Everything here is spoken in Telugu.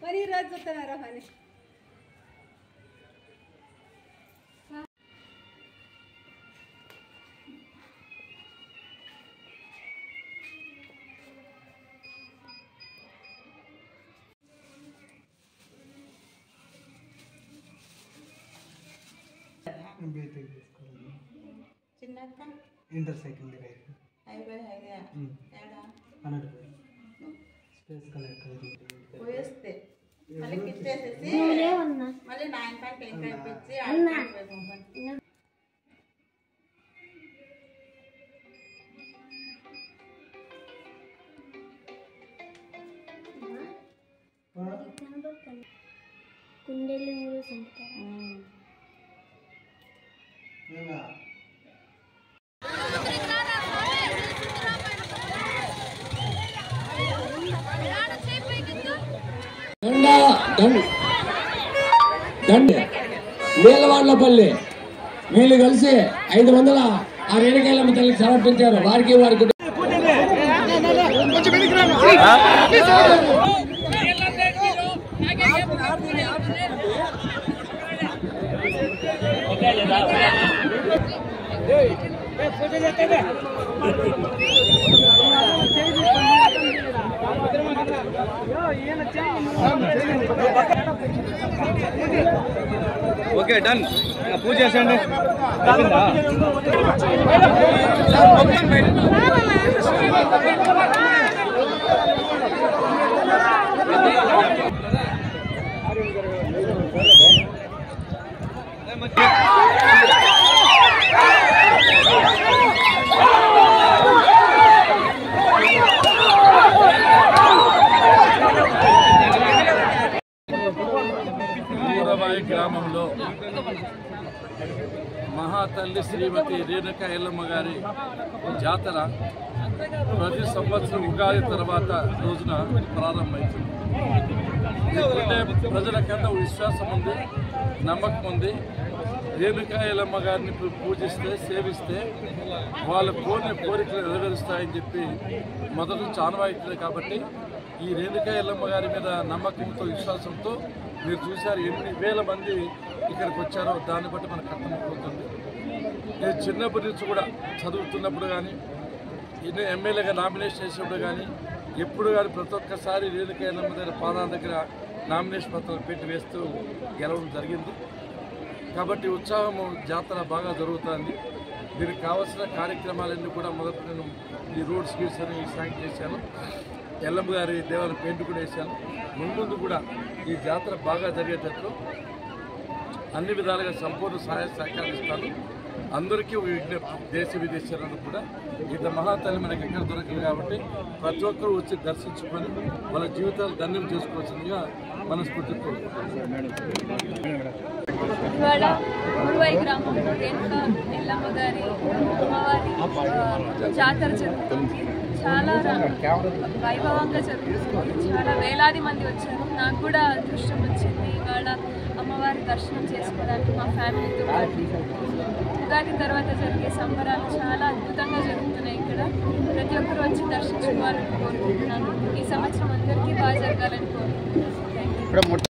మరి ఈరోజు చూస్తున్నారా పని इंटर सेकंड स्पेस పోయేస్తే మళ్ళీ కిచ్చేసేసి మళ్ళీ 9.10 కైపిచ్చి కుండేలు మీరు సంపుతారా నీలవాళ్లపల్లి వీళ్ళు కలిసి 500 ఆ రేణుకాయలమ్మ తల్లికి సమర్పించారు. వారికి వారికి ఓకే డన్ పూజ చేసండి. గ్రామంలో మహాతల్లి శ్రీమతి రేణుకా ఎల్లమ్మ గారి జాతర ప్రతి సంవత్సరం ఉగాది తర్వాత రోజున ప్రారంభమవుతుంది. ప్రజలకన్నా విశ్వాసం ఉంది, నమ్మకం ఉంది. రేణుకా ఎల్లమ్మ గారిని పూజిస్తే సేవిస్తే వాళ్ళ కోరికలు నెరవేరుస్తాయని చెప్పి మొదటి నుంచి ఆనవాయితీ. కాబట్టి ఈ రేణుకా ఎల్లమ్మ గారి మీద నమ్మకంతో విశ్వాసంతో మీరు చూశారు ఎన్ని వేల మంది ఇక్కడికి వచ్చారో దాన్ని బట్టి మనకు అర్థమైపోతుంది. నేను చిన్నప్పటి నుంచి కూడా చదువుతున్నప్పుడు కానీ ఎన్నో ఎమ్మెల్యేగా నామినేషన్ చేసినప్పుడు కానీ ఎప్పుడు కానీ ప్రతి ఒక్కసారి రేణుకా ఎల్లమ్మ దగ్గర పాదాల దగ్గర నామినేషన్ పత్రాలు పెట్టి వేస్తూ గెలవడం జరిగింది. కాబట్టి ఉత్సాహము జాతర బాగా జరుగుతుంది. దీనికి కావాల్సిన కార్యక్రమాలన్నీ కూడా మొదట నేను ఈ రోడ్స్ గీడ్స్ అని శాంక్షన్ చేశాను. ఎల్లమ్మ గారి దేవాలయం పెయింట్ కూడా వేశాను. ముందు కూడా ఈ జాతర బాగా జరిగేటట్లు అన్ని విధాలుగా సంపూర్ణ సహాయ సహకారం ఇస్తాను. అందరికీ విజ్ఞప్తి, దేశ విదేశాలను కూడా ఇంత మహాతల్లి మనకి ఎక్కడ దొరకదు కాబట్టి ప్రతి ఒక్కరూ వచ్చి దర్శించుకొని వాళ్ళ జీవితాలు ధన్యం చేసుకోవాల్సిందిగా మనస్ఫూర్తి కోరుకుంటున్నాను. ఇవాళ మురువై గ్రామంలో రేణుకా ఎల్లమ్మ గారి అమ్మవారి జాతర జరుగుతుంది. చాలా వైభవంగా జరుగుతుంది. చాలా వేలాది మంది వచ్చారు. నాకు కూడా అదృష్టం వచ్చింది ఇవాళ అమ్మవారి దర్శనం చేసుకోవడానికి మా ఫ్యామిలీతో పాటు. ఉగాది తర్వాత జరిగే సంబరాలు చాలా అద్భుతంగా జరుగుతున్నాయి. ఇక్కడ ప్రతి ఒక్కరు వచ్చి దర్శించుకోవాలని కోరుకుంటున్నాను. ఈ సంవత్సరం అందరికీ బాగా జరగాలని కోరుకుంటున్నాను.